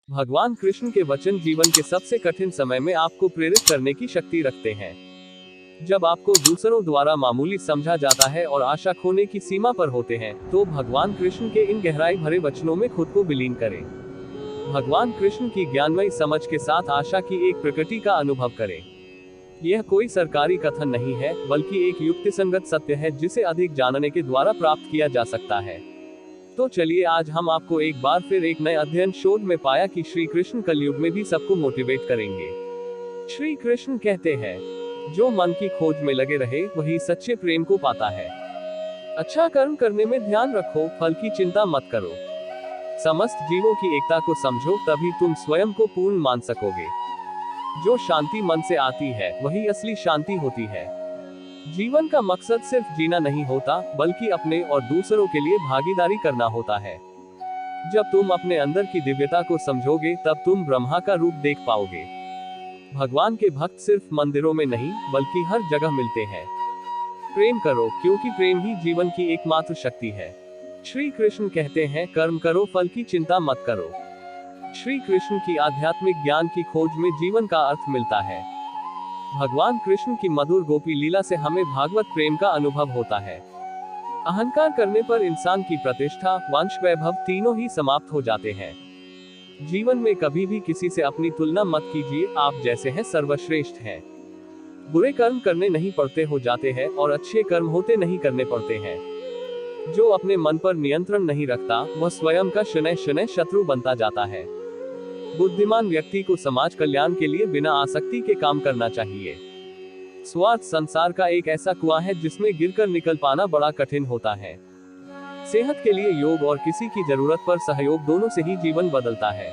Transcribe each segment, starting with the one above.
भगवान कृष्ण के वचन जीवन के सबसे कठिन समय में आपको प्रेरित करने की शक्ति रखते हैं। जब आपको दूसरों द्वारा मामूली समझा जाता है और आशा खोने की सीमा पर होते हैं, तो भगवान कृष्ण के इन गहराई भरे वचनों में खुद को विलीन करें। भगवान कृष्ण की ज्ञानमयी समझ के साथ आशा की एक प्रकृति का अनुभव करें। यह कोई सरकारी कथन नहीं है, बल्कि एक युक्तिसंगत सत्य है जिसे अधिक जानने के द्वारा प्राप्त किया जा सकता है। तो चलिए आज हम आपको एक बार फिर एक नए अध्ययन शोध में पाया कि श्री कृष्ण कलयुग में भी सबको मोटिवेट करेंगे। श्री कृष्ण कहते हैं, जो मन की खोज में लगे रहे वही सच्चे प्रेम को पाता है। अच्छा कर्म करने में ध्यान रखो, फल की चिंता मत करो। समस्त जीवों की एकता को समझो, तभी तुम स्वयं को पूर्ण मान सकोगे। जो शांति मन से आती है वही असली शांति होती है। जीवन का मकसद सिर्फ जीना नहीं होता, बल्कि अपने और दूसरों के लिए भागीदारी करना होता है। जब तुम अपने अंदर की दिव्यता को समझोगे, तब तुम ब्रह्मा का रूप देख पाओगे। भगवान के भक्त सिर्फ मंदिरों में नहीं, बल्कि हर जगह मिलते हैं। प्रेम करो, क्योंकि प्रेम ही जीवन की एकमात्र शक्ति है। श्री कृष्ण कहते हैं, कर्म करो, फल की चिंता मत करो। श्री कृष्ण की आध्यात्मिक ज्ञान की खोज में जीवन का अर्थ मिलता है। भगवान कृष्ण की मधुर गोपी लीला से हमें भागवत प्रेम का अनुभव होता है। अहंकार करने पर इंसान की प्रतिष्ठा, वंश, वैभव तीनों ही समाप्त हो जाते हैं। जीवन में कभी भी किसी से अपनी तुलना मत कीजिए, आप जैसे हैं सर्वश्रेष्ठ हैं। बुरे कर्म करने नहीं पड़ते हो जाते हैं, और अच्छे कर्म होते नहीं करने पड़ते हैं। जो अपने मन पर नियंत्रण नहीं रखता, वह स्वयं का शनैः शनैः शत्रु बनता जाता है। बुद्धिमान व्यक्ति को समाज कल्याण के लिए बिना आसक्ति के काम करना चाहिए। स्वार्थ संसार का एक ऐसा कुआं है जिसमें गिरकर निकल पाना बड़ा कठिन होता है। सेहत के लिए योग और किसी की जरूरत पर सहयोग, दोनों से ही जीवन बदलता है।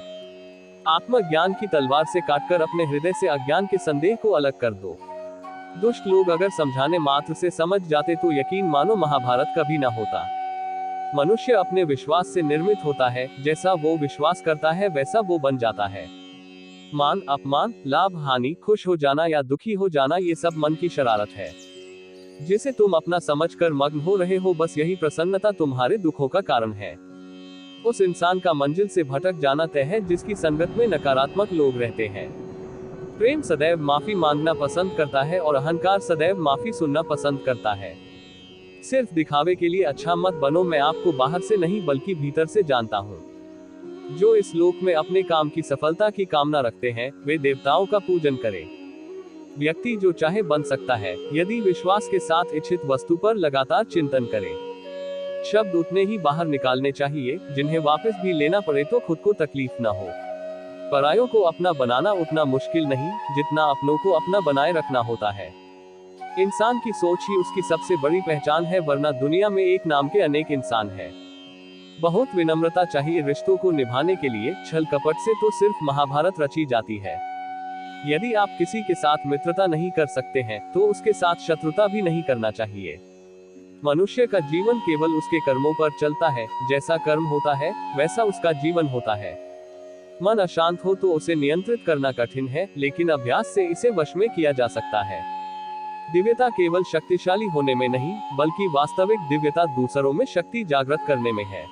आत्मज्ञान की तलवार से काटकर अपने हृदय से अज्ञान के संदेह को अलग कर दो। दुष्ट लोग अगर समझाने मात्र से समझ जाते तो यकीन मानो महाभारत कभी ना होता। मनुष्य अपने विश्वास से निर्मित होता है, जैसा वो विश्वास करता है वैसा वो बन जाता है। मान अपमान, लाभ हानि, खुश हो जाना या दुखी हो जाना, ये सब मन की शरारत है जिसे तुम अपना समझकर मग्न हो रहे हो। बस यही प्रसन्नता तुम्हारे दुखों का कारण है। उस इंसान का मंजिल से भटक जाना तय है जिसकी संगत में नकारात्मक लोग रहते हैं। प्रेम सदैव माफी मांगना पसंद करता है और अहंकार सदैव माफी सुनना पसंद करता है। सिर्फ दिखावे के लिए अच्छा मत बनो। मैं आपको बाहर से नहीं बल्कि भीतर से जानता हूँ। जो इस लोक में अपने काम की सफलता की कामना रखते हैं, वे देवताओं का पूजन करें। व्यक्ति जो चाहे बन सकता है, यदि विश्वास के साथ इच्छित वस्तु पर लगातार चिंतन करे। शब्द उतने ही बाहर निकालने चाहिए जिन्हें वापस भी लेना पड़े तो खुद को तकलीफ ना हो। परायों को अपना बनाना उतना मुश्किल नहीं जितना अपनों को अपना बनाए रखना होता है। इंसान की सोच ही उसकी सबसे बड़ी पहचान है, वरना दुनिया में एक नाम के अनेक इंसान हैं। बहुत विनम्रता चाहिए रिश्तों को निभाने के लिए, छल कपट से तो सिर्फ महाभारत रची जाती है। यदि आप किसी के साथ मित्रता नहीं कर सकते हैं, तो उसके साथ शत्रुता भी नहीं करना चाहिए। मनुष्य का जीवन केवल उसके कर्मों पर चलता है। जैसा कर्म होता है, वैसा उसका जीवन होता है। मन अशांत हो तो उसे नियंत्रित करना कठिन है, लेकिन अभ्यास से इसे वश में किया जा सकता है। दिव्यता केवल शक्तिशाली होने में नहीं, बल्कि वास्तविक दिव्यता दूसरों में शक्ति जागृत करने में है।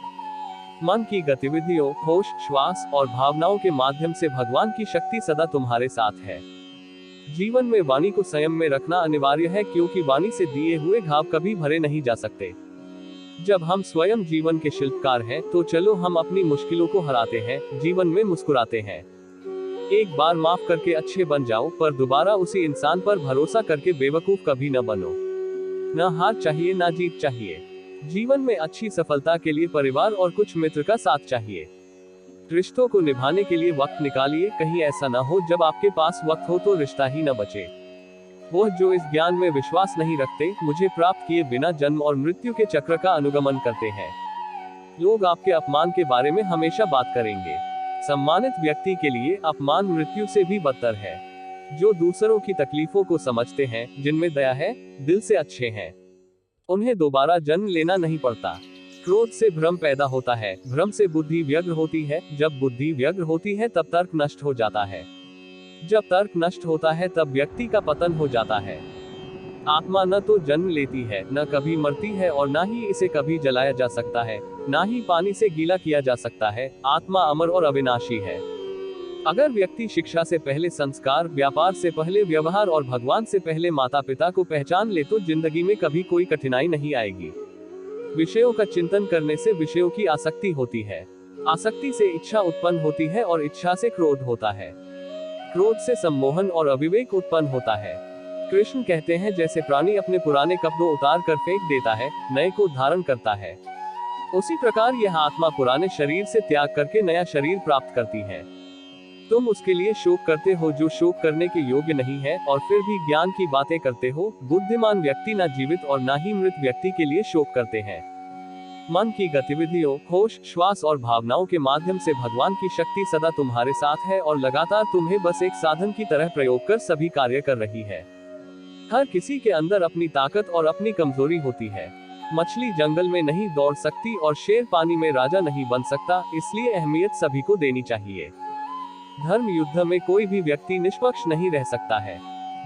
मन की गतिविधियों, होश, श्वास और भावनाओं के माध्यम से भगवान की शक्ति सदा तुम्हारे साथ है। जीवन में वाणी को संयम में रखना अनिवार्य है, क्योंकि वाणी से दिए हुए घाव कभी भरे नहीं जा सकते। जब हम स्वयं जीवन के शिल्पकार हैं, तो चलो हम अपनी मुश्किलों को हराते हैं, जीवन में मुस्कुराते हैं। एक बार माफ करके अच्छे बन जाओ, पर दोबारा उसी इंसान पर भरोसा करके बेवकूफ कभी न बनो। न हार चाहिए, न जीत चाहिए। जीवन में अच्छी सफलता के लिए परिवार और कुछ मित्र का साथ चाहिए। रिश्तों को निभाने के लिए वक्त निकालिए। कहीं ऐसा न हो जब आपके पास वक्त हो तो रिश्ता ही न बचे। वो जो इस ज्ञान में विश्वास नहीं रखते, मुझे प्राप्त किए बिना जन्म और मृत्यु के चक्र का अनुगमन करते हैं। लोग आपके अपमान के बारे में हमेशा बात करेंगे। सम्मानित व्यक्ति के लिए अपमान मृत्यु से भी बदतर है। जो दूसरों की तकलीफों को समझते हैं, जिनमें दया है, दिल से अच्छे हैं, उन्हें दोबारा जन्म लेना नहीं पड़ता। क्रोध से भ्रम पैदा होता है, भ्रम से बुद्धि व्यग्र होती है, जब बुद्धि व्यग्र होती है तब तर्क नष्ट हो जाता है, जब तर्क नष्ट होता है तब व्यक्ति का पतन हो जाता है। आत्मा न तो जन्म लेती है, न कभी मरती है, और न ही इसे कभी जलाया जा सकता है, न ही पानी से गीला किया जा सकता है। आत्मा अमर और अविनाशी है। अगर व्यक्ति शिक्षा से पहले संस्कार, व्यापार से पहले व्यवहार और भगवान से पहले माता पिता को पहचान ले तो जिंदगी में कभी कोई कठिनाई नहीं आएगी। विषयों का चिंतन करने से विषयों की आसक्ति होती है, आसक्ति से इच्छा उत्पन्न होती है और इच्छा से क्रोध होता है, क्रोध से सम्मोहन और अविवेक उत्पन्न होता है। कृष्ण कहते हैं, जैसे प्राणी अपने पुराने कपड़ों उतार कर फेंक देता है, नए को धारण करता है, उसी प्रकार यह आत्मा पुराने शरीर से त्याग करके नया शरीर प्राप्त करती है। तुम उसके लिए शोक करते हो जो शोक करने के योग्य नहीं है, और फिर भी ज्ञान की बातें करते हो। बुद्धिमान व्यक्ति न जीवित और न ही मृत व्यक्ति के लिए शोक करते हैं। मन की गतिविधियों, होश, श्वास और भावनाओं के माध्यम से भगवान की शक्ति सदा तुम्हारे साथ है और लगातार तुम्हें बस एक साधन की तरह प्रयोग कर सभी कार्य कर रही है। हर किसी के अंदर अपनी ताकत और अपनी कमजोरी होती है। मछली जंगल में नहीं दौड़ सकती और शेर पानी में राजा नहीं बन सकता, इसलिए अहमियत सभी को देनी चाहिए। धर्म युद्ध में कोई भी व्यक्ति निष्पक्ष नहीं रह सकता है।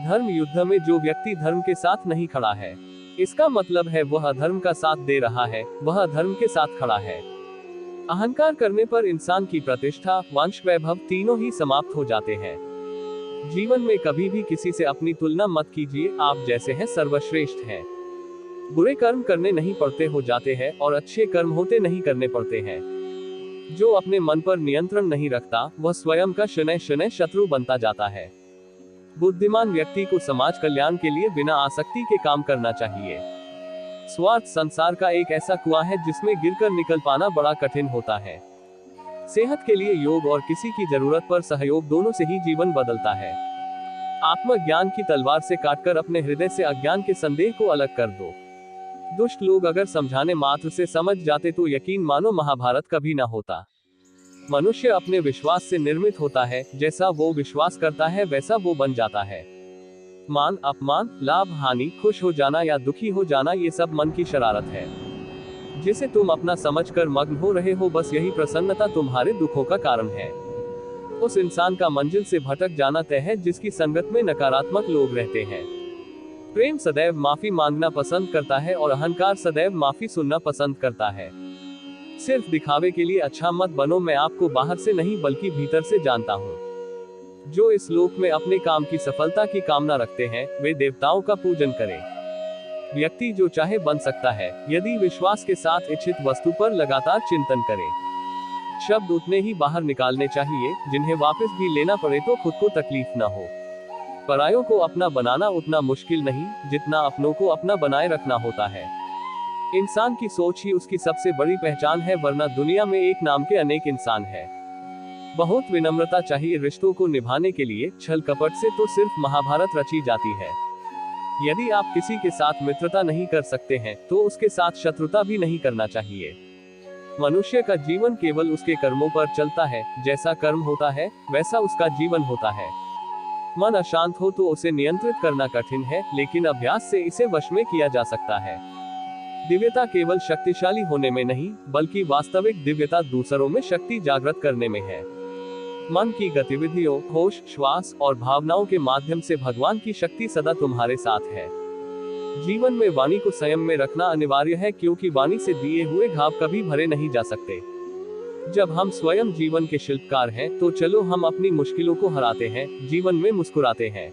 धर्म युद्ध में जो व्यक्ति धर्म के साथ नहीं खड़ा है, इसका मतलब है वह अधर्म का साथ दे रहा है, वह धर्म के साथ खड़ा है। अहंकार करने पर इंसान की प्रतिष्ठा, वंश, वैभव तीनों ही समाप्त हो जाते हैं। जीवन में कभी भी किसी से अपनी तुलना मत कीजिए, आप जैसे हैं सर्वश्रेष्ठ हैं। बुरे कर्म करने नहीं पड़ते हो जाते हैं और अच्छे कर्म होते नहीं करने पड़ते हैं। जो अपने मन पर नियंत्रण नहीं रखता, वह स्वयं का शनैः शनैः शत्रु बनता जाता है। बुद्धिमान व्यक्ति को समाज कल्याण के लिए बिना आसक्ति के काम करना चाहिए। स्वार्थ संसार का एक ऐसा कुआं है जिसमें गिरकर निकल पाना बड़ा कठिन होता है। सेहत के लिए योग और किसी की जरूरत पर सहयोग, दोनों से ही जीवन बदलता है। आत्मज्ञान की तलवार से काटकर अपने हृदय से अज्ञान के संदेह को अलग कर दो। दुष्ट लोग अगर समझाने मात्र से समझ जाते तो यकीन मानो महाभारत कभी ना होता। मनुष्य अपने विश्वास से निर्मित होता है, जैसा वो विश्वास करता है वैसा वो बन जाता है। मान अपमान, लाभ हानि, खुश हो जाना या दुखी हो जाना, ये सब मन की शरारत है जिसे तुम अपना समझकर मग्न हो रहे हो। बस यही प्रसन्नता तुम्हारे दुखों का कारण है। उस इंसान का मंजिल से भटक जाना तय है जिसकी संगत में नकारात्मक लोग रहते हैं। प्रेम सदैव माफी मांगना पसंद करता है और अहंकार सदैव माफी सुनना पसंद करता है। सिर्फ दिखावे के लिए अच्छा मत बनो, मैं आपको बाहर से नहीं बल्कि भीतर से जानता हूँ। जो इस लोक में अपने काम की सफलता की कामना रखते हैं, वे देवताओं का पूजन करें। व्यक्ति जो चाहे बन सकता है, यदि विश्वास के साथ इच्छित वस्तु पर लगातार चिंतन करे। शब्द उतने ही बाहर निकालने चाहिए जिन्हें वापस भी लेना पड़े तो खुद को तकलीफ न हो। परायों को अपना बनाना उतना मुश्किल नहीं जितना अपनों को अपना बनाए रखना होता है। इंसान की सोच ही उसकी सबसे बड़ी पहचान है, वरना दुनिया में एक नाम के अनेक इंसान हैं। बहुत विनम्रता चाहिए रिश्तों को निभाने के लिए, छल कपट से तो सिर्फ महाभारत रची जाती है। यदि आप किसी के साथ मित्रता नहीं कर सकते हैं तो उसके साथ शत्रुता भी नहीं करना चाहिए। मनुष्य का जीवन केवल उसके कर्मों पर चलता है, जैसा कर्म होता है वैसा उसका जीवन होता है। मन अशांत हो तो उसे नियंत्रित करना कठिन है, लेकिन अभ्यास से इसे वश में किया जा सकता है। दिव्यता केवल शक्तिशाली होने में नहीं, बल्कि वास्तविक दिव्यता दूसरों में शक्ति जागृत करने में है। मन की गतिविधियों, होश, श्वास और भावनाओं के माध्यम से भगवान की शक्ति सदा तुम्हारे साथ है। जीवन में वाणी को संयम में रखना अनिवार्य है, क्योंकि वाणी से दिए हुए घाव कभी भरे नहीं जा सकते। जब हम स्वयं जीवन के शिल्पकार हैं, तो चलो हम अपनी मुश्किलों को हराते हैं, जीवन में मुस्कुराते हैं।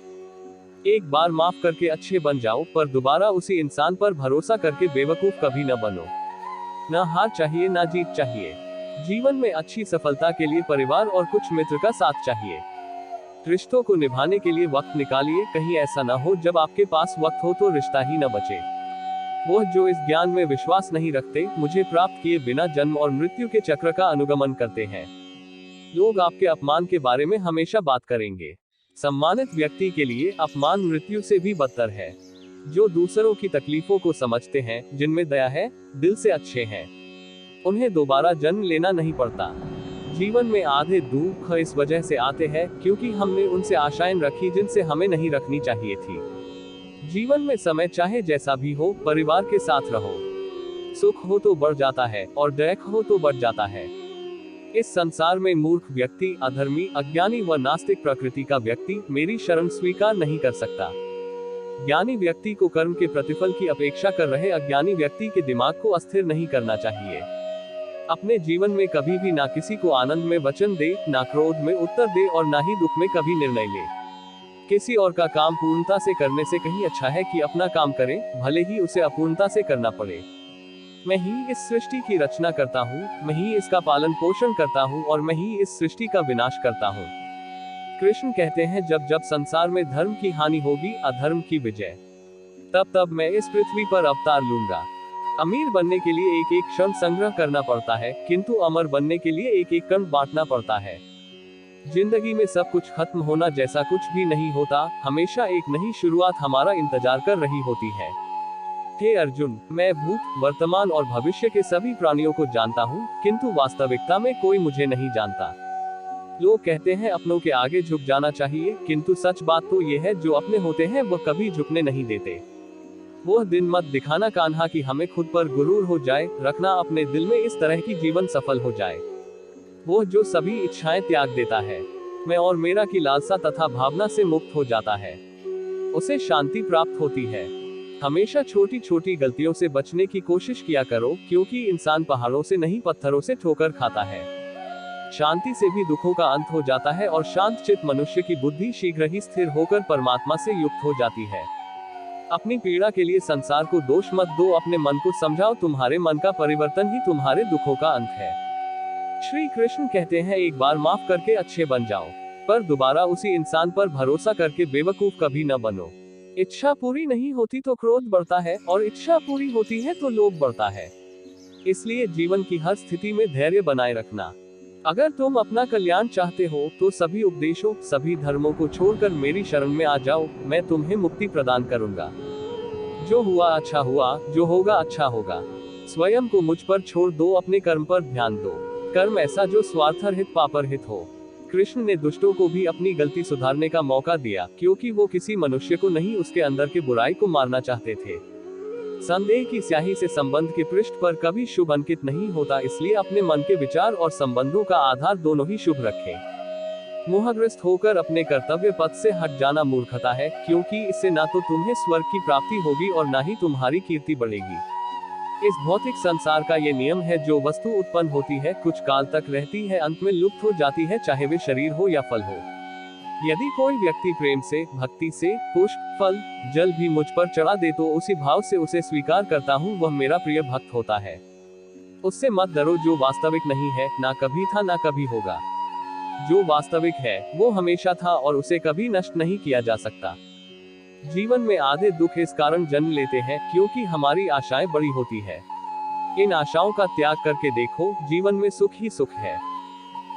एक बार माफ करके अच्छे बन जाओ, पर दोबारा उसी इंसान पर भरोसा करके बेवकूफ कभी न बनो। न हार चाहिए न जीत चाहिए। जीवन में अच्छी सफलता के लिए परिवार और कुछ मित्र का साथ चाहिए। रिश्तों को निभाने के लिए वक्त निकालिए, कहीं ऐसा न हो जब आपके पास वक्त हो तो रिश्ता ही न बचे। वो जो इस ज्ञान में विश्वास नहीं रखते, मुझे प्राप्त किए बिना जन्म और मृत्यु के चक्र का अनुगमन करते हैं। लोग आपके अपमान के बारे में हमेशा बात करेंगे। सम्मानित व्यक्ति के लिए अपमान मृत्यु से भी बदतर है। जो दूसरों की तकलीफों को समझते हैं, जिनमें दया है, दिल से अच्छे हैं, उन्हें दोबारा जन्म लेना नहीं पड़ता। जीवन में आधे दुख इस वजह से आते हैं क्योंकि हमने उनसे आशाएं रखी जिनसे हमें नहीं रखनी चाहिए थी। जीवन में समय चाहे जैसा भी हो, परिवार के साथ रहो। सुख हो तो बढ़ जाता है और दुख हो तो बढ़ जाता है। इस संसार में मूर्ख व्यक्ति, अधर्मी, अज्ञानी व नास्तिक प्रकृति का व्यक्ति मेरी शरण स्वीकार नहीं कर सकता। ज्ञानी व्यक्ति को कर्म के प्रतिफल की अपेक्षा कर रहे अज्ञानी व्यक्ति के दिमाग को अस्थिर नहीं करना चाहिए। अपने जीवन में कभी भी ना किसी को आनंद में वचन दे, ना क्रोध में उत्तर दे और ना ही दुख में कभी निर्णय ले। किसी और का काम पूर्णता से करने से कहीं अच्छा है कि अपना काम करें, भले ही उसे अपूर्णता से करना पड़े। मैं ही इस सृष्टि की रचना करता हूँ, मैं ही इसका पालन पोषण करता हूँ और मैं ही इस सृष्टि का विनाश करता हूँ। कृष्ण कहते हैं, जब जब संसार में धर्म की हानि होगी, अधर्म की विजय, तब तब मैं इस पृथ्वी पर अवतार लूंगा। अमीर बनने के लिए एक एक क्षण संग्रह करना पड़ता है, किंतु अमर बनने के लिए एक एक कण बांटना पड़ता है। जिंदगी में सब कुछ खत्म होना जैसा कुछ भी नहीं होता, हमेशा एक नई शुरुआत हमारा इंतजार कर रही होती है। हे अर्जुन, मैं भूत, वर्तमान और भविष्य के सभी प्राणियों को जानता हूँ, किंतु वास्तविकता में कोई मुझे नहीं जानता। लोग कहते हैं अपनों के आगे झुक जाना चाहिए, किंतु सच बात तो ये है, जो अपने होते हैं वह कभी झुकने नहीं देते। वह दिन मत दिखाना कान्हा कि हमें खुद पर गुरूर हो जाए, रखना अपने दिल में इस तरह की जीवन सफल हो जाए। वो जो सभी इच्छाएं त्याग देता है, मैं और मेरा की लालसा तथा भावना से मुक्त हो जाता है, उसे शांति प्राप्त होती है। हमेशा छोटी छोटी गलतियों से बचने की कोशिश किया करो, क्योंकि इंसान पहाड़ों से नहीं पत्थरों से ठोकर खाता है। शांति से भी दुखों का अंत हो जाता है और शांत चित्त मनुष्य की बुद्धि शीघ्र ही स्थिर होकर परमात्मा से युक्त हो जाती है। अपनी पीड़ा के लिए संसार को दोष मत दो, अपने मन को समझाओ, तुम्हारे मन का परिवर्तन ही तुम्हारे दुखों का अंत है। श्री कृष्ण कहते हैं, एक बार माफ करके अच्छे बन जाओ, पर दोबारा उसी इंसान पर भरोसा करके बेवकूफ कभी न बनो। इच्छा पूरी नहीं होती तो क्रोध बढ़ता है, और इच्छा पूरी होती है तो लोभ बढ़ता है। इसलिए जीवन की हर स्थिति में धैर्य बनाए रखना। अगर तुम अपना कल्याण चाहते हो तो सभी उपदेशों, सभी धर्मों को छोड़कर मेरी शरण में आ जाओ, मैं तुम्हें मुक्ति प्रदान करूंगा। जो हुआ अच्छा हुआ, जो होगा अच्छा होगा। स्वयं को मुझ पर छोड़ दो, अपने कर्म पर ध्यान दो। कर्म ऐसा जो स्वार्थरहित पापरहित हो। कृष्ण ने दुष्टों को भी अपनी गलती सुधारने का मौका दिया, क्योंकि वो किसी मनुष्य को नहीं, उसके अंदर के बुराई को मारना चाहते थे। संदेह की स्याही से संबंध के पृष्ठ पर कभी शुभ अंकित नहीं होता, इसलिए अपने मन के विचार और संबंधों का आधार दोनों ही शुभ रखें। मोहग्रस्त होकर अपने कर्तव्य पथ से हट जाना मूर्खता है, क्योंकि इससे ना तो तुम्हें स्वर्ग की प्राप्ति होगी और ना ही तुम्हारी कीर्ति बढ़ेगी। इस भौतिक संसार का ये नियम है, जो वस्तु उत्पन्न होती है, कुछ काल तक रहती है, अंत में लुप्त हो जाती है, चाहे वे शरीर हो या फल हो। यदि कोई व्यक्ति प्रेम से, भक्ति से, पुष्प, फल, जल भी मुझ पर चढ़ा दे तो उसी भाव से उसे स्वीकार करता हूँ, वह मेरा प्रिय भक्त होता है। उससे मत डरो, जो वास्तविक नहीं है, ना कभी था ना कभी होगा। जो वास्तविक है वो हमेशा था और उसे कभी नष्ट नहीं किया जा सकता। जीवन में आधे दुख इस कारण जन्म लेते हैं, क्योंकि हमारी आशाएं बड़ी होती है। इन आशाओं का त्याग करके देखो, जीवन में सुख ही सुख है।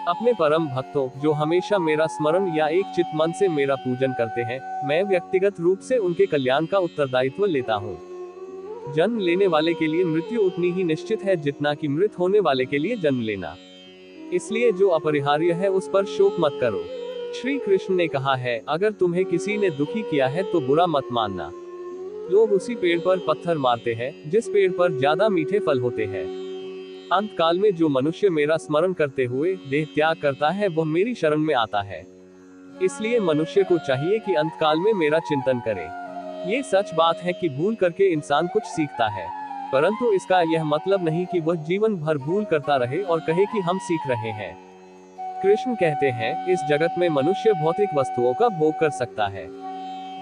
अपने परम भक्तों, जो हमेशा मेरा स्मरण या एक चित्त मन से मेरा पूजन करते हैं, मैं व्यक्तिगत रूप से उनके कल्याण का उत्तरदायित्व लेता हूँ। जन्म लेने वाले के लिए मृत्यु उतनी ही निश्चित है जितना कि मृत होने वाले के लिए जन्म लेना। इसलिए जो अपरिहार्य है उस पर शोक मत करो। श्री कृष्ण ने कहा है, अगर तुम्हें किसी ने दुखी किया है तो बुरा मत मानना। लोग उसी पेड़ पर पत्थर मारते हैं जिस पेड़ पर ज्यादा मीठे फल होते हैं। अंत काल में जो मनुष्य मेरा स्मरण करते हुए देह त्याग करता है, वह मेरी शरण में आता है। इसलिए मनुष्य को चाहिए कि अंत काल में मेरा चिंतन करे। ये सच बात है कि भूल करके इंसान कुछ सीखता है, परंतु इसका यह मतलब नहीं कि वह जीवन भर भूल करता रहे और कहे कि हम सीख रहे हैं। कृष्ण कहते हैं, इस जगत में मनुष्य भौतिक वस्तुओं का भोग कर सकता है।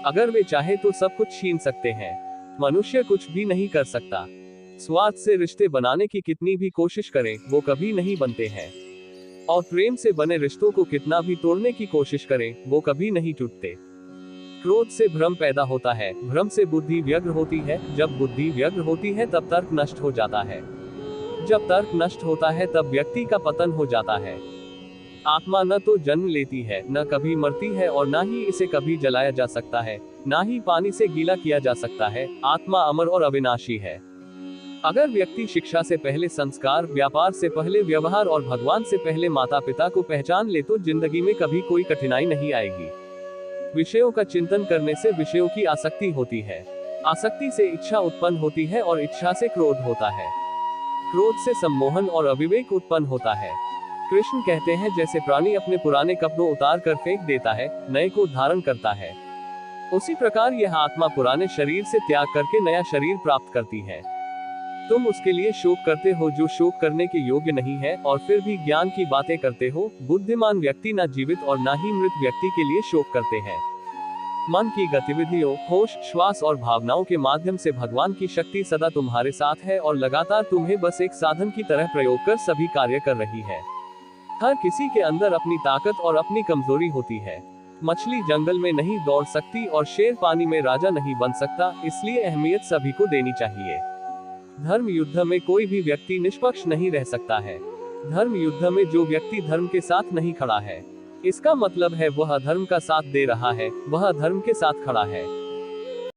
अगर वे चाहे तो सब कुछ छीन सकते हैं। मनुष्य कुछ भी नहीं कर सकता। स्वार्थ से रिश्ते बनाने की कितनी भी कोशिश करें, वो कभी नहीं बनते हैं। और प्रेम से बने रिश्तों को कितना भी तोड़ने की कोशिश करें, वो कभी नहीं टूटते। क्रोध से भ्रम पैदा होता है, भ्रम से बुद्धि व्यग्र होती है, जब बुद्धि व्यग्र होती है तब तर्क नष्ट हो जाता है, जब तर्क नष्ट होता है तब व्यक्ति का पतन हो जाता है। आत्मा न तो जन्म लेती है, न कभी मरती है और न ही इसे कभी जलाया जा सकता है, न ही पानी से गीला किया जा सकता है। आत्मा अमर और अविनाशी है। अगर व्यक्ति शिक्षा से पहले संस्कार, व्यापार से पहले व्यवहार और भगवान से पहले माता पिता को पहचान ले तो जिंदगी में कभी कोई कठिनाई नहीं आएगी। विषयों का चिंतन करने से विषयों की आसक्ति होती है, आसक्ति से इच्छा उत्पन्न होती है और इच्छा से क्रोध होता है, क्रोध से सम्मोहन और अविवेक उत्पन्न होता है। कृष्ण कहते हैं, जैसे प्राणी अपने पुराने कपड़ों उतार कर फेंक देता है, नए को धारण करता है, उसी प्रकार यह आत्मा पुराने शरीर से त्याग करके नया शरीर प्राप्त करती है। तुम उसके लिए शोक करते हो जो शोक करने के योग्य नहीं है, और फिर भी ज्ञान की बातें करते हो। बुद्धिमान व्यक्ति न जीवित और न ही मृत व्यक्ति के लिए शोक करते हैं। मन की गतिविधियों, होश, श्वास और भावनाओं के माध्यम से भगवान की शक्ति सदा तुम्हारे साथ है और लगातार तुम्हें बस एक साधन की तरह प्रयोग कर सभी कार्य कर रही है। हर किसी के अंदर अपनी ताकत और अपनी कमजोरी होती है। मछली जंगल में नहीं दौड़ सकती और शेर पानी में राजा नहीं बन सकता, इसलिए अहमियत सभी को देनी चाहिए। धर्म युद्ध में कोई भी व्यक्ति निष्पक्ष नहीं रह सकता है। धर्म युद्ध में जो व्यक्ति धर्म के साथ नहीं खड़ा है, इसका मतलब है वह अधर्म का साथ दे रहा है, वह अधर्म के साथ खड़ा है।